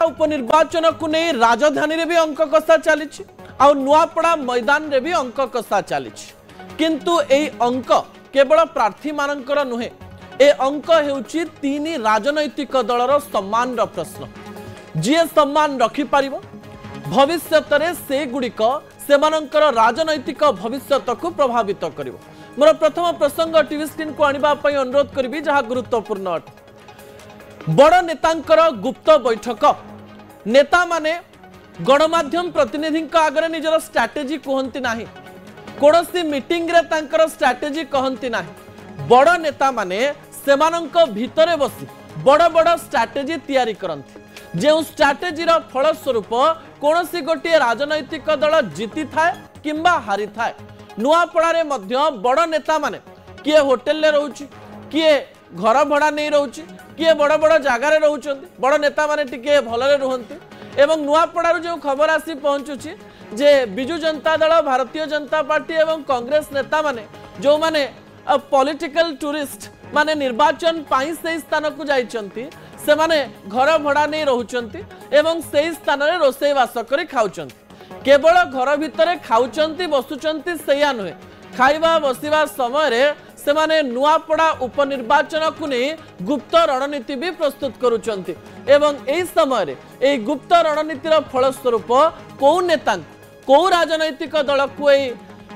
उपनिर्वाचन को नहीं राजधानी रे भी अंक कषा चली आ नुआपड़ा मैदान रे भी अंक कषा चली किंतु ए अंक केवल प्रार्थी मानकर नुहे ए अंक हेउची तीन राजनैतिक दलर सम्मान प्रश्न जी सम्मान रखिपर भविष्यत से गुड़िक सेमानंकर राजनैतिक भविष्यत को प्रभावित कर मोर प्रथम प्रसंग टीवी स्क्रीन को आनिबा पई अनुरोध करी जहाँ गुरुत्वपूर्ण अटे बड़ नेतांकर गुप्त बैठक नेता माने गणमाध्यम प्रतिनिधि आगे निजर स्ट्राटेजी कहती ना कौन मीटिंग रे तांकर स्ट्राटेजी कहती ना बड़ नेता माने सेमानंक भितरे बसी बड़ बड़ स्ट्राटेजी तैयारी करती जो स्ट्राटेजीर फलस्वरूप कौन गोटे राजनैतिक दल जीति थाए किंबा हारी थाए नुआपड़ारे मध्य बड़ नेता माने किए होटेल रे रहउची किए घर भड़ा नहीं रहउची किए बड़ बड़ जगार रोचंती बड़ नेता माने टिके भलरे रुहंती एवं नुआपड़ारू जो खबर आसी पहुंचुची जे बिजु जनता दल भारतीय जनता पार्टी एवं कांग्रेस नेता माने जो माने पॉलिटिकल टूरिस्ट माने निर्वाचन पाई से स्थान को जाइचंती से माने घर भड़ा नहीं रहउचंती एवं से स्थान रे रोसई वास करी खाउचंती केवल घर भितर खाउचंती बसुचंती सेया नुहे खाइबा बसिबा समय रे से माने नुआपड़ा उपनिर्वाचन को नहीं गुप्त रणनीति भी प्रस्तुत करुचंती एवं एई समय रे एई गुप्त रणनीतिर फलस्वरूप को नेता को राजनैतिक दल को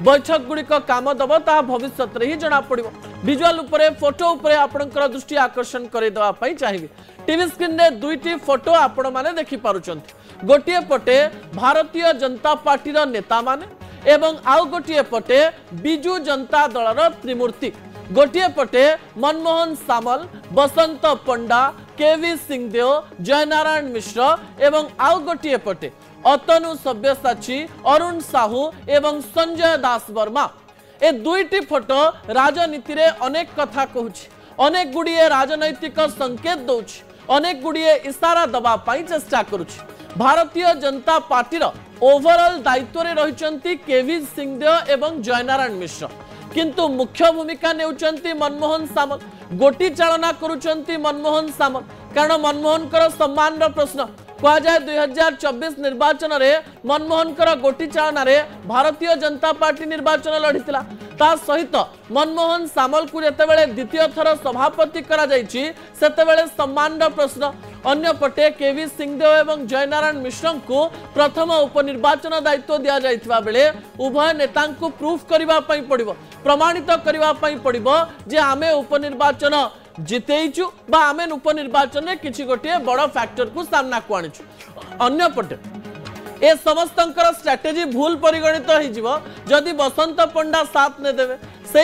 बैठक गुड़िक काम दब ता भविष्य ही जना पड़ो विजुअल उपरे फोटो उपरे आपनकर दृष्टि आकर्षण करदेवा चाहिए टीवी स्क्रीन रे दुईटी फोटो आपण माने देखि पारुचंती गोटिए पटे भारतीय जनता पार्टी नेता माने एवं आउ गोटिए पटे बिजु जनता दलर त्रिमूर्ति गोटिए पटे मनमोहन सामल बसंत पंडा केवी सिंहदेव जयनारायण मिश्र एवं आउ गोटिए पटे अतनु सब्यसाची अरुण साहू एवं संजय दास वर्मा ए दुईटी फोटो राजनीति रे अनेक कथा कहूची अनेक गुड़िए राजनैतिक संकेत दौची अनेक गुड़िए इशारा दबा पाई चेष्टा करुची भारतीय जनता पार्टीर ओवरऑल दायित्व रे रहिचंती केवी सिंहदेव एवं जयनारायण मिश्र किंतु मुख्य भूमिका नेउचंती मनमोहन सामल गोटी चालना करुचंती मनमोहन सामल कारण मनमोहन कर सम्मान प्रश्न कह जाए 2024 निर्वाचन रे मनमोहन कर गोटी चालना रे भारतीय जनता पार्टी निर्वाचन लड़ीला ता सहित मनमोहन सामल को जितेबाला द्वितीय थर सभापति करा जायछि सेतेबाला सम्मान प्रश्न अन्य पटे केवी सिंहदेव एवं जयनारायण मिश्र को प्रथम उपनिर्वाचन दायित्व दि जाइथिबा बेले उभय नेता को प्रूफ करबा पई पड़िबो प्रमाणित करबा पई पड़िबो जे आमे उपनिर्वाचन जितेइचु बा आमे उपनिर्वाचन में किछि गोटे बड़ फैक्टर को सामना को आनिचु अन्य पटे ए समस्तंकर स्ट्रेटेजी भूल परिगणित हो जदि बसंत पंडा साथ ने देवे से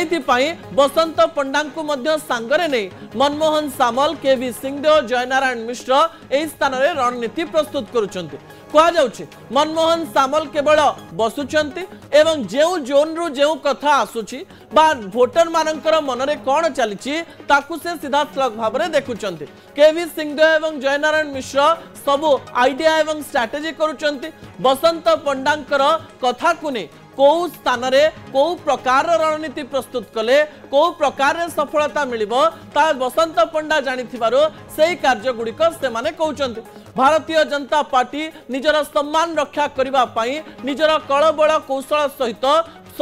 बसंत पंडा को मध्य सांगरे नहीं मनमोहन सामल केवी सिंहदेव जयनारायण मिश्र एही स्थान रे रणनीति प्रस्तुत करुचंती कह जाउछि मनमोहन सामल केवल बसुचंती एवं जेउ जोन रु जेउ कथा आसुछि बा वोटर मानकर मनरे कोन चलीछि ताकु से सीधा सलग भाव रे देखुचंती केवी सिंहदेव एवं जयनारायण मिश्र सबु आइडिया एवं स्ट्रेटेजी करुचंती बसंत पंडांकर कथा को नहीं कौ स्थान रे कौ प्रकार रणनीति प्रस्तुत कले कौ प्रकार सफलता मिलिबो ता बसंत पंडा जानिथिबारो सेही कार्य गुड़िक से माने कहउचंती भारतीय जनता पार्टी निजर सम्मान रक्षा करिबा पई निजर कळबळ कौशल सहित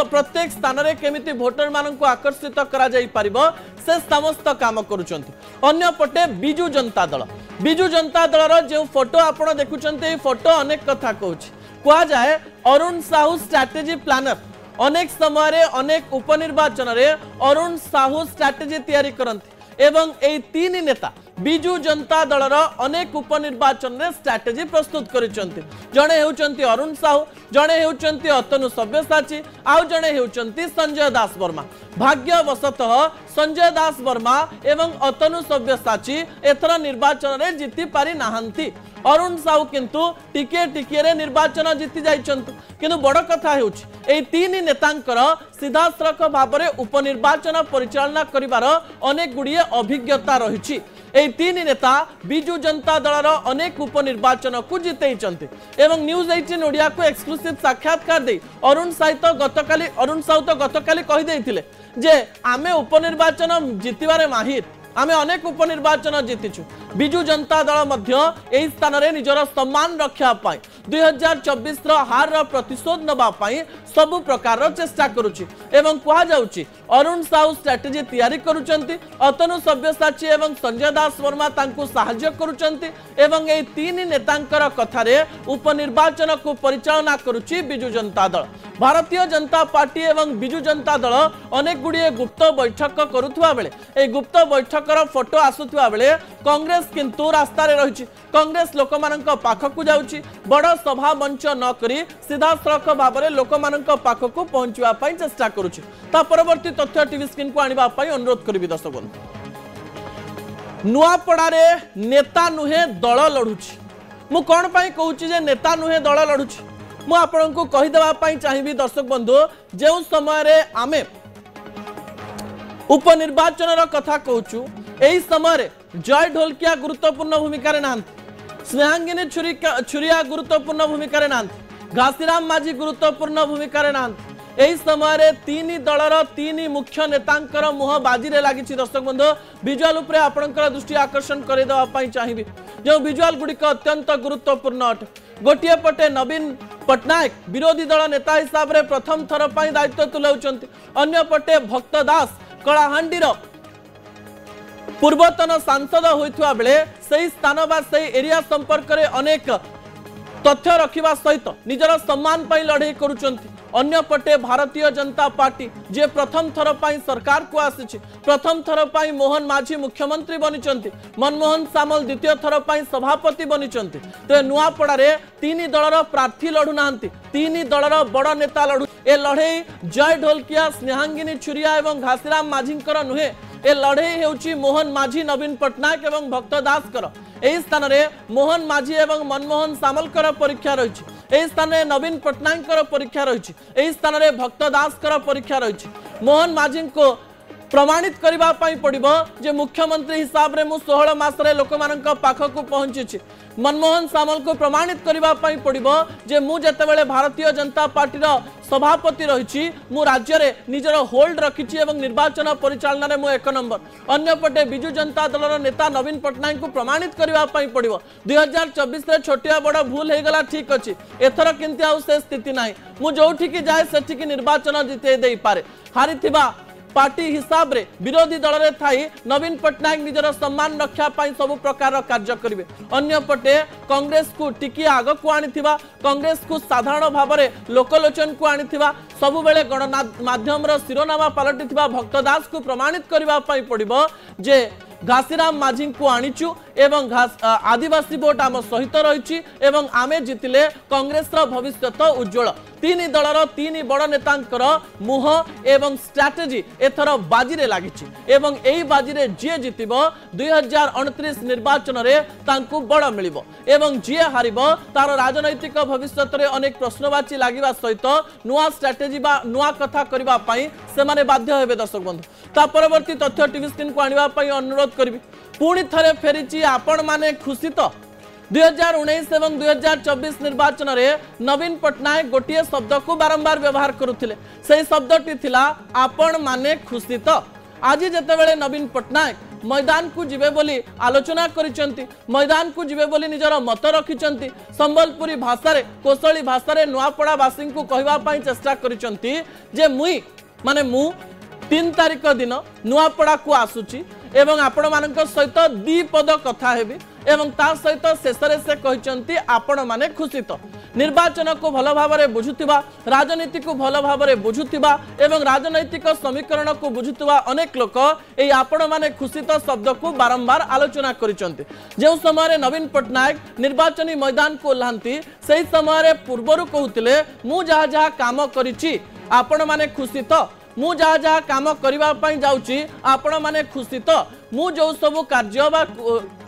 प्रत्येक स्थान रे केमिति वोटर मानन को आकर्षित करा जाई परिबो से समस्त काम करुचंती अन्य पटे बिजु जनता दलर जो फोटो आपण देखुचंती फोटो अनेक कथा कहउछि कह जाए अरुण साहू स्ट्रैटेजी प्लानर अनेक समय अनेक उपनिर्वाचन रे अरुण साहू स्ट्रैटेजी तैयारी करंती एवं ए तीन नेता बिजु जनता दलर अनेक उपनिर्वाचन रे स्ट्रैटेजी प्रस्तुत करिसंती जणे हेउचंती अरुण साहू जणे हेउचंती अतनु सब्यसाची आउ जणे हेउचंती संजय दास वर्मा भाग्यवशतः संजय दास वर्मा एवं अतनु सब्यसाची एथर निर्वाचन रे जीति पारि नाहंती अरुण साहू किंतु टिके टिके रे निर्वाचन जीति जाइचंती किंतु बड़ कथा हेउची ए तीन नेतांकर सीधा सड़क भाव में उपनिर्वाचन परिचालना करिवार अनेक गुड़िए अभिज्ञता रही ए तीन नेता बिजु जनता दलर अनेक उपनिर्वाचन को जितेइचंती एवं न्यूज 18 ओडिया को एक्सक्लूसिव साक्षात्कार दे अरुण साहू तो गतकाली कहि देथिले जे आमे उपनिर्वाचन जितिबारे माहिर आमे अनेक उपनिर्वाचन जीतिछु बिजु जनता दल मध्य एही स्थान रे निजर सम्मान रक्षा पाई 2024 रो हार रो प्रतिशोध नबा पाई सब प्रकार रो चेष्टा करूची एवं कहा जाउची अरुण साहू स्ट्रेटेजी तैयारी करूचंती अतनु सब्यसाची एवं संजय दास वर्मा तांकु सहाय्य करूचंती एवं एही तीन नेतांकर कथारे उपनिर्वाचन को परिचालना करूची बिजु जनता दल भारतीय जनता पार्टी एवं बिजु जनता दल अनेक गुड़िए गुप्त बैठक करुवा बेले ए गुप्त बैठकर फोटो आसुवा बेले कांग्रेस किंतु रास्ता रे रहिछि कांग्रेस लोकमानंक पाखकु जाउछि बड़ सभा मंच न करी सीधा सड़क भाव में लोकमानंक पाखकु पहुंचवा पई चेष्टा करुछि ता परवर्ती तथ्य टीवी स्क्रीन को आनिबा पई अनुरोध करबी दर्शक बंधु नुआपड़ा रे नेता नुहे दल लढुछि मु कोन पई कहूछि जे नेता नुहे दल लढुछि मु आपनकु कहि देबा पई चाहिबी दर्शक बंधु जे समय रे आमे उपनिर्वाचन रो कथा कहूछु एही समय रे जय ढोलकिया गुरुत्वपूर्ण भूमिका रे नांती स्नेहांगिनी छुरिया गुरुत्वपूर्ण भूमिका रे नांती घासीराम माझी गुरुत्वपूर्ण भूमिका रे नांती एही समय रे तीन दलर तीन मुख्य नेतांकर मुह बाजी रे लागिछि दर्शक बंधु विजुअल उपरे आपनकर दृष्टि आकर्षण करे देबा पई चाहिबी जो विजुअल गुडिक अत्यंत गुरुत्वपूर्ण अटे गोटिए पटे नवीन पटनायक विरोधी दल नेता हिसाब रे प्रथम थर पई दायित्व तुलाउचंती अन्य पटे भक्त दास कलाहांडीर पूर्वतन सांसद होइथुआ बेले सही स्थान बा सही एरिया संपर्क रे अनेक तथ्य रखिबा सहित निजर सम्मान पई लड़ाई करूचंती अन्य पटे भारतीय जनता पार्टी जे प्रथम थर पई सरकार को आसीछि प्रथम थर पई मोहन माझी मुख्यमंत्री बनिचंती मनमोहन सामल द्वितीय थर पई सभापति बनिचंती तो नुआपड़ा रे तीन दलर प्रार्थी लढु नांती तीन दलर बड़ नेता लढु ए लड़ाई जय ढोलकिया स्नेहांगिनी छुरिया एवं घासीराम माझींकर नुहे ए लड़ाई हेउची मोहन माझी नवीन पटनायक एवं भक्त दासकर एही स्थान रे मोहन माझी एवं मनमोहन सामलकर परीक्षा रहिछि एही स्थान रे नवीन पटनायकर परीक्षा रहिछि एही स्थान रे भक्त दासकर परीक्षा रहिछि मोहन माझी को प्रमाणित करबा पई पड़िबो जे मुख्यमंत्री हिसाब रे मु 16 मास रे लोकमानंक पाखकु पहुंचिछि मनमोहन सामल को प्रमाणित करबा पई पड़िबो जे मु जतेबेले भारतीय जनता पार्टी रो सभापति रहिछि मु राज्य रे निजर होल्ड रखिछि एवं निर्वाचन परिचालन रे मु एक नंबर अन्य पटे बिजु जनता दल रो नेता नवीन पटनायक को प्रमाणित करबा पई पड़िबो 2024 रे छोटिया बड़ भूल हे गला ठीक अछि एथर किंतु आउ से स्थिति नाही मु जोठी की जाय सेठी की निर्वाचन जिते देई पारे हारिथिबा पार्टी हिसाब रे विरोधी दल रे थाई नवीन पटनायक निजर सम्मान रक्षा पाई सब प्रकार कार्य करिवे अन्य पटे कांग्रेस को टिकी आग को आनिथिबा कांग्रेस को साधारण भाव रे लोकलोचन को आनिथिबा सब बेले गणमाध्यम रो शिरोनामा पलटिथिबा भक्त दास को प्रमाणित करबा पाई पड़िबो जे घासीराम माझी को आनीचु एवं आदिवासी वोट आम सहित रही एवं आमे जितिले कांग्रेस भविष्यत उज्जवल तीन दलर तीन बड़ नेतांकर मुह एवं स्ट्राटेजी एथर बाजी रे लागिछि एवं एही बाजी रे जे जितिबो 2029 निर्वाचन रे तांकु बड़ मिलिबो एवं जे हारिबो तार राजनैतिक भविष्यत रे अनेक प्रश्नवाची लागिबा सहित नुआ स्ट्राटेजी बा नुआ कथा करबा पई से माने बाध्य हेबे दर्शक बंधु ता परवर्ती तथ्य टीवी स्क्रीन को आनिबा पई अनुरोध करबी पुणी थरे फेरिची आपण माने खुशी तो 2019 एवं 2024 निर्वाचन रे नवीन पटनायक गोटे शब्द को बारंबार व्यवहार करुथिले से शब्दटी थिला आपण माने खुशी तो आज जेतेबेले नवीन पटनायक मैदान को जिबे बोली आलोचना करिसंती मैदान को जिबे बोली निजर मत रखिसंती संबलपुरी भाषा रे कोसली भाषा रे नुआपड़ा वासी को कहबा पई चेष्टा करिसंती जे मुई माने मु 3 तारिख दिन नुआपड़ा को आसुची एवं आपण मानक सहित द्विपद कथा हेबी एवं ता सहित शेषरे से कहचंती आपण माने खुशी तो निर्वाचन को भल भाव में बुझुतिबा राजनीति को भल भाव में बुझुतिबा एवं राजनैतिक समीकरण को बुझुतिबा अनेक लोक एई आपण माने खुशी तो शब्द को बारंबार आलोचना करिसंती जो समय नवीन पटनायक निर्वाचनी मैदान को ओह्लांती सेही समय पूर्वरु कहउतिले मु जहा जहा काम करिछि आपण माने खुशी तो मु जहा जहा काम करबा पई जाउची आपण माने खुशी तो मु जो सब कार्य बा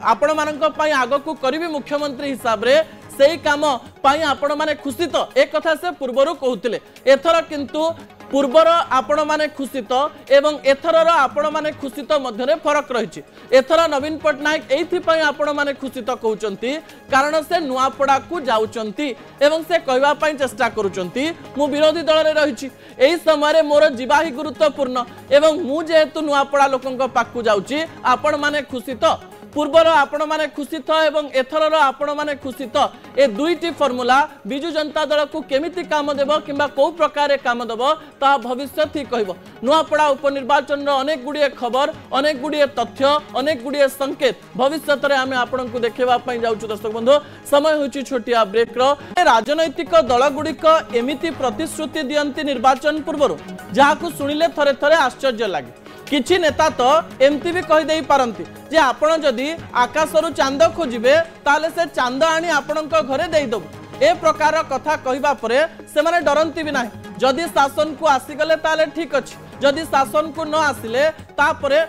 आपण मानक पई आगो को करबी मुख्यमंत्री हिसाब रे सेही काम पई आपण माने खुशी तो एक कथा से पूर्वरु कहउतिले एथर किंतु पूर्वर आपण माने खुशी तो एवं एथरर आपण माने खुशी तो मध्य फरक रही। एथर नवीन पट्टनायक एइथिपई आपण माने खुशी तो कहउचंती कारण से नुआपड़ा को जाउचंती एवं से कहवा पई चेष्टा करूचंती मु विरोधी दल रे रहिछि एई समय मोर जीवा ही गुरुत्वपूर्ण एवं मु जेहेतु नुआपड़ा लोकंक पाकु जाउछि आपण माने खुशी तो पूर्वर आपण माने खुशी तो एवं एथरर आपण माने खुशी तो ए दुईटी फॉर्मूला बिजु जनता दल को केमिति काम देबो किंबा को प्रकार काम देबो ता भविष्य ही कहबो। नुआपड़ा उपनिर्वाचन रो अनेक गुडिये खबर अनेक गुडिये तथ्य अनेक गुडिये संकेत भविष्य रे आमे आपण को देखेबा पई जाउछु। दर्शक बंधु समय होछि छोटिया ब्रेक रो। राजनैतिक दल गुडिक एमिति प्रतिश्रुति दियंती निर्वाचन पूर्व जहा को सुनिले थरे थरे आश्चर्य लागे। किछि नेता तो एमती भी कहि देई पारंती जे आपण जदि आकाशरु चांद खोजिबे ताले से चांद आनी आपणक घरे देई दबो ए प्रकार कथा कहिबा परे से माने डरंती भी नाही। जदि शासन को आसीगले ताले ठीक अछि जदि शासन को न आसिले ता परे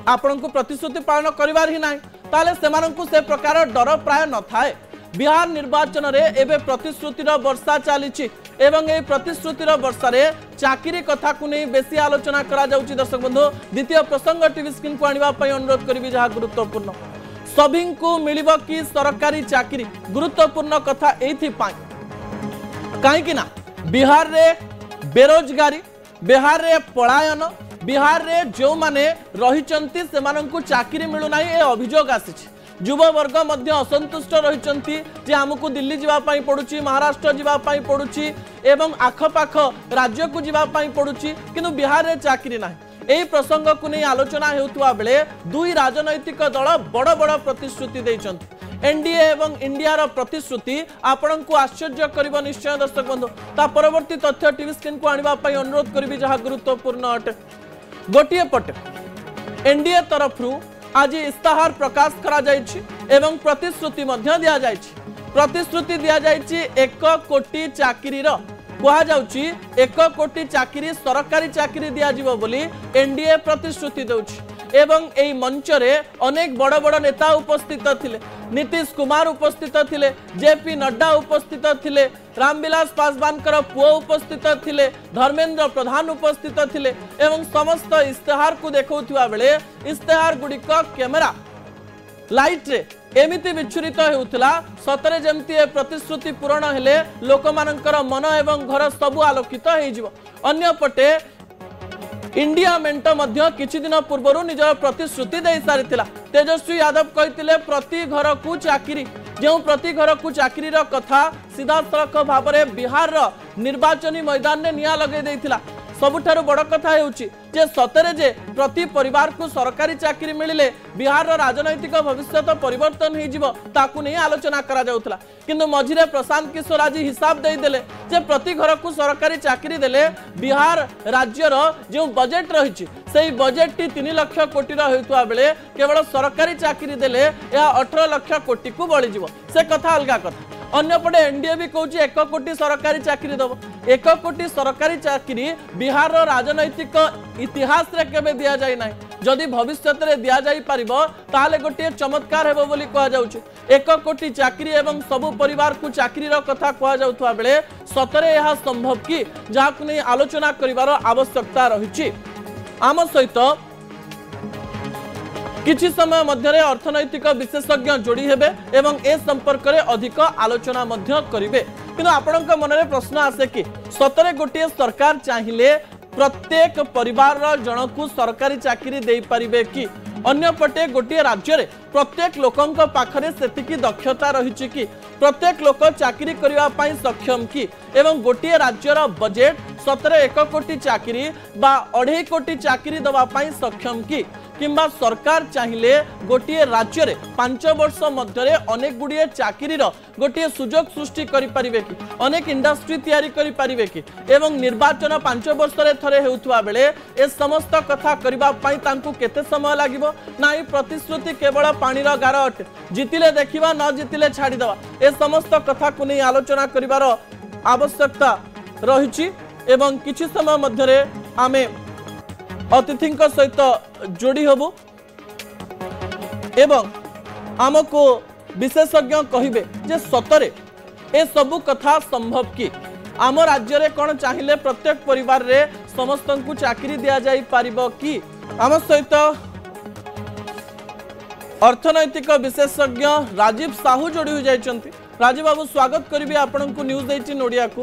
आपण को प्रतिश्रुति पालन करिवार ही नाही ताले से माननकु से प्रकार डर प्राय न थाए। बिहार निर्वाचन रे एबे प्रतिश्रुतिर वर्षा चलीछि एवं ए प्रतिश्रुतिर वर्षा रे चाकरी कथा को नहीं बेसी आलोचना करा जाउछि। दर्शक बंधु द्वितीय प्रसंग टीवी स्क्रीन को आनिबा पई अनुरोध करिवि जहा गुरुत्वपूर्ण सभी को मिलिबो कि सरकारी चाकरी गुरुत्वपूर्ण कथा एथि पाई काहे कि ना बिहार रे बेरोजगारी बिहार रे पलायन बिहार रे जो माने रहिचंती से माननकु चाकरी मिलु नाही ए अभियोग आसीछि। युवा वर्ग मध्य असंतुष्ट रहिचंती जे हमकु दिल्ली जिबा पई पडुची महाराष्ट्र जिबा पई पडुची एवं आखपाख राज्य को जिबा पई पडुची किंतु बिहार रे चाकरी नाही। एही प्रसंग को नहीं आलोचना हेउतुवा बेले दुई राजनैतिक दल बड़ बड़ प्रतिश्रुति दैचंती। एनडीए एवं इंडिया रो प्रतिश्रुति आपण को आश्चर्य करिवो निश्चय। दर्शक बंधु ता परवर्ती तथ्य टीवी स्क्रीन को आनिबा पई अनुरोध करिवि जहा गुरुत्वपूर्ण अटे। गोटिए पटे एनडीए तरफरु आज इस्ताहार प्रकाश करा जायछि एवं प्रतिश्रुति मध्य दिया जायछि। प्रतिश्रुति दिया जायछि 1 कोटी चाकरी रो कहा जाउछि 1 कोटी चाकरी सरकारी चाकरी दिया जिवो बोली एनडीए प्रतिश्रुति दउछि एवं एई मंच रे अनेक बड़ बड़ नेता उपस्थित थिले। नीतीश कुमार उपस्थित थिले जेपी नड्डा उपस्थित थिले रामविलास पासवान कर पुओ उपस्थित थिले धर्मेंद्र प्रधान उपस्थित थिले एवं समस्त इस्तेहार को देखौथिबा बेले इस्तेहार गुडिक कैमेरा लाइट रे एमिति विच्छुरित हेउथला सतरे जेमति ए प्रतिश्रुति पूर्ण हेले लोकमानंकर मन एवं घर सबु आलोकित हेइ जिवो। अन्य पटे इंडिया मेंट मध्य किछि दिन पूर्व निजर प्रतिश्रुति दे सारिथिला। तेजस्वी यादव कहिथिले प्रति घर को चाकरी जो प्रति घर को चाकरी रो कथा सीधा सड़क भाव में बिहार रो निर्वाचनी मैदान ने निया लगे देथिला। सबुठारु बड़ कथा हेउछि जे सतरे जे प्रति परिवार को सरकारी चाकरी मिलिले बिहार रो राजनैतिक भविष्य तो परिवर्तन हो जिवो ताकू नहीं आलोचना करा जाउथला किंतु मझिरे प्रशांत किशोर आज हिसाब दे देले जे प्रति घर को सरकारी चाकरी देले बिहार राज्य रो जो बजेट रहिछि सेही बजेट टी 3 लाख कोटी रो हेतुआ बेले केवल सरकारी चाकरी देले या 18 लाख कोटी को बळी जिवो से कथा अलगा कथा। अन्य पटे एनडीए भी कहूँ 1 कोटी सरकारी चाकरी दब 1 कोटी सरकारी चाकरी बिहार राजनैतिक इतिहास रे केबे दिया जाय नाही जदि भविष्य रे दिया जाय परिबो ताले गोटे चमत्कार हेबो बोली कहा जाउछ। 1 कोटी चाकरी एवं सबु परिवार को चाकरी रो कथा कहा जाउथवा बेले सतरे यह संभव कि जाकु नै आलोचना करिवार आवश्यकता रहिछि। आम सहित किछि समय मध्य अर्थनैतिक विशेषज्ञ जोड़ी हेबे एवं ए संपर्क रे अधिक आलोचना मध्य करिवे किंतु आपनक मन रे प्रश्न आसे कि सतरे गोटे सरकार चाहिए प्रत्येक परिवार जन को सरकारी चाकरी दे पारिबे कि अन्य पटे गोटे राज्य रे प्रत्येक लोकंक पाखरे सेतिकी दक्षता रहिछि कि प्रत्येक लोक चाकरी करिवा पई सक्षम कि एवं गोटे राज्यर बजेट सतरे 1 कोटी चाकरी बा 2.5 कोटी चाकरी दवा पई सक्षम कि किंबा सरकार चाहिए गोटे राज्य रे 5 वर्ष मध्य अनेक गुड़िए चाकरी गोटे सुजोग सृष्टि करि परिबे कि अनेक इंडस्ट्री तैयारी करि परिबे कि एवं निर्वाचन 5 वर्ष रे थरे हेउथुवा बेले ए समस्त कथा करिबा पई तांकु केते समय लागिबो नाई प्रतिश्रुति केवल पानी रो गार अटे जितिले देखिबा न जितिले छाड़ी दवा ए समस्त कथा को नै आलोचना करिवार आवश्यकता रहिछि एवं किछि समय मध्य रे आमे अतिथि सहित जोड़ी हबु एवं आमको विशेषज्ञ कहिबे जे सतरे ए सबु कथा संभव कि आम राज्य रे कौन चाहिए प्रत्येक परिवार रे समस्त को चाकरी दिया जाई पारिबो कि आम सहित अर्थनैतिक विशेषज्ञ राजीव साहू जोड़ी हो जाइछंती। राजीव बाबू स्वागत करी आपण को न्यूज 18 ओडिया को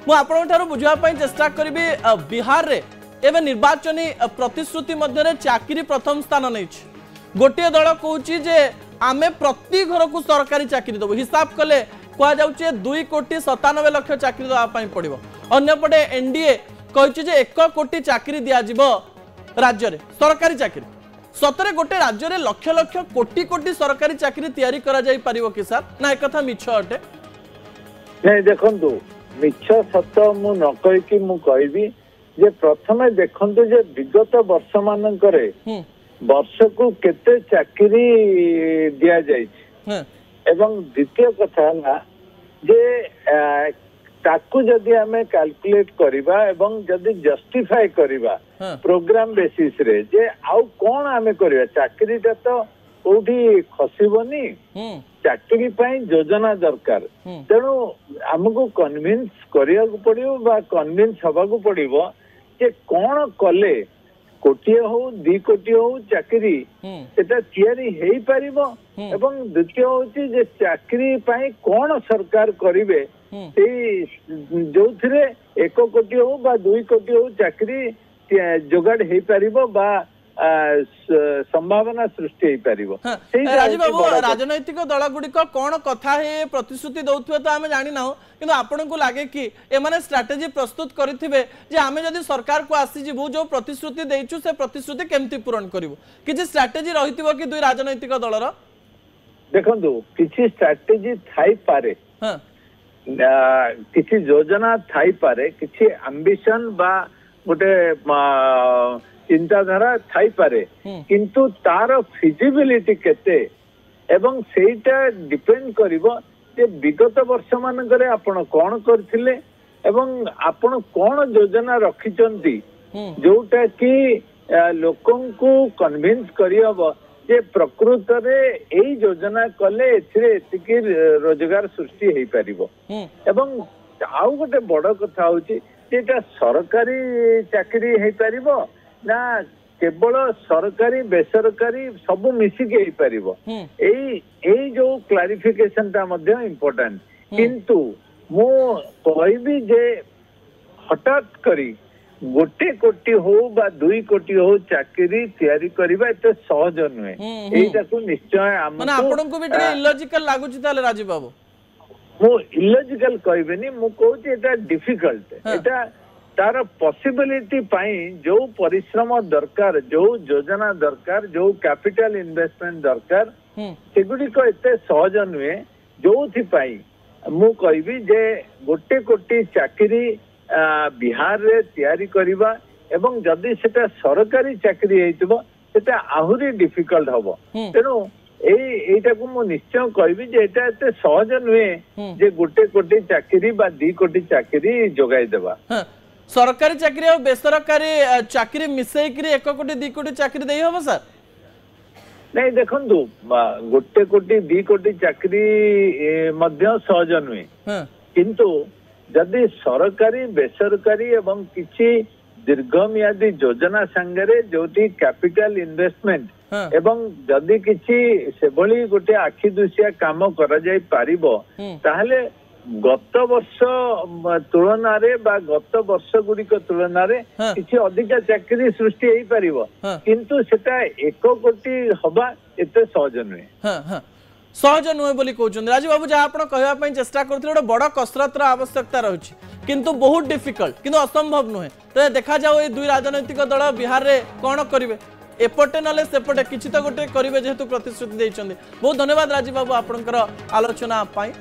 मु आपण ठारो बुझा पई चेष्टा करी बिहार रे एवं निर्वाचनी प्रतिश्रुति मध्य चाकरी प्रथम स्थान नहीं। गोटे दल कहूँ जे आमे प्रति घर को सरकारी चाकरी देबू हिसाब कले कह जाउचे 2,97,00,000 चाकरी देवाई पड़ो। अन्यपटे एनडीए कही 1 कोटी चाकरी दिज्व राज्य रे सरकारी चाकरी सतरे गोटे राज्य रे लक्ष लक्ष कोटी कोटी सरकारी चाकरी तैयारी करा जाई परिवो कि सर ना एक कथा मिछ अटे नहीं देखंतु मिछ सत मु न कहि कि मु कहबी जे प्रथमे देखंतु जे विगत वर्ष मानकरे वर्ष को केते चाकरी दिया जाई एवं द्वितीय कथा ना जे ताकू जदि हमें कैलकुलेट करिबा एवं जदि जस्टिफाई करिबा प्रोग्राम बेसिस रे जे आउ कोन हमें करिबा चाकरीटा तो कोठी खसिबनी चाकरी पाई योजना दरकार तेणु हमको कन्विंस करिया को पड़ियो बा कन्विंस हवा को पड़िबो जे कोन कले कोटिए हो 2 कोटी हो चाकरी सेटा तैयारी हेई परिबो एवं द्वितीय होची जे चाकरी पाई कोन सरकार करिवे जो 1 कोटी हो बा 2 कोटी हो चाकरी जोगाड़ हेई परिबो बा संभावना सृष्टि हेई परिबो। राजीव बाबू राजनैतिक दल गुड़िक कौन कथा है प्रतिश्रुति दौथुवे तो आमे जानी ना किंतु आपण को लागे कि एमाने स्ट्रैटेजी प्रस्तुत करिथिबे जे आमे जदि सरकार को आसी जिवु जो प्रतिश्रुति देइछु से प्रतिश्रुति केमती पूरण करिवो किछि स्ट्रैटेजी रहिथिबो कि दुई राजनैतिक दलर देखंतु किछि स्ट्रैटेजी थाई पारे किछि योजना थाई पारे किछि एम्बिशन बा गोटे चिंताधारा थाई पारे किंतु तार फिजिबिलिटी केते एवं सेटा डिपेंड करिवो जे विगत वर्ष मानकरे आपण कोन करथिले एवं आपण कोन योजना रखिचंती जोटा कि लोकन को कन्विंस करियबो जे प्रकृत रे एई योजना कले एथिरे एतिकी रोजगार सृष्टि हेई परिबो एवं आउ गोटे बड़ कथा होची जेटा सरकारी चाकरी हेई परिबो ना केवल सरकारी बेसरकारी सब मिसिक हेई परिबो एई जो क्लारिफिकेशन ता मध्ये इम्पोर्टेंट किंतु मो कहबी जे हठात करी 1 कोटी हो बा 2 कोटी हो चाकरी तैयारी करबा एते सहज नुहे एटा को निश्चय माने आपन को भी इलॉजिकल लागुची ताले राजीव बाबू मो इलॉजिकल कहबेनी मु कहूची एटा डिफिकल्ट एटा तार पॉसिबिलिटी पाई जो परिश्रम दरकार जो योजना दरकार जो कैपिटल इन्वेस्टमेंट दरकार सेगुडी को एते सहज नुहे जोथि पाई मु कहबी जे 1 कोटी चाकरी बिहार रे तैयारी करिबा एवं जदि सेटा सरकारी चाकरी हेतिबो सेटा आहुरी डिफिकल्ट हबो तेनु एटा को मु निश्चय कहबी जे एटा एते सहज नुहे जे 1 कोटी चाकरी बा 2 कोटी चाकरी जोगाई देबा सरकारी चाकरी और बेसरकारी चाकरी मिसेकरी 1 कोटी 2 कोटी चाकरी देई हबो सर नहीं देखंतु 1 कोटी 2 कोटी चाकरी मध्य सहज नुहे किंतु जदि सरकारी बेसरकारी एवं किछि दीर्घमियादी योजना संगरे जोटी कैपिटल इन्वेस्टमेंट एवं जदि किछि सेभली गोटे आखि दुसिया काम करा जाई पारिबो ताहले गत वर्ष तुलना रे बा गत वर्ष गुड़िक तुलना रे किछि अधिक चाकरी सृष्टि हेई परिबो किंतु सेटा 1 कोटी हबा एते सहज नुहे सहज नुहे बोली कहउछन राजीव बाबू जहाँ आपण कहबा पई चेष्टा करथिले गोटे बड़ कसरतर आवश्यकता रहुछि किंतु बहुत डिफिकल्ट किंतु असंभव नुहे तो देखा जाओ ए दुई राजनैतिक दल बिहार रे कोन करिवे एपटे नले सेपटे किछि तो गोटे करिवे जेहेतु प्रतिश्रुति दैछन्ते बहुत धन्यवाद राजीव बाबू आपनकर आलोचना पाई।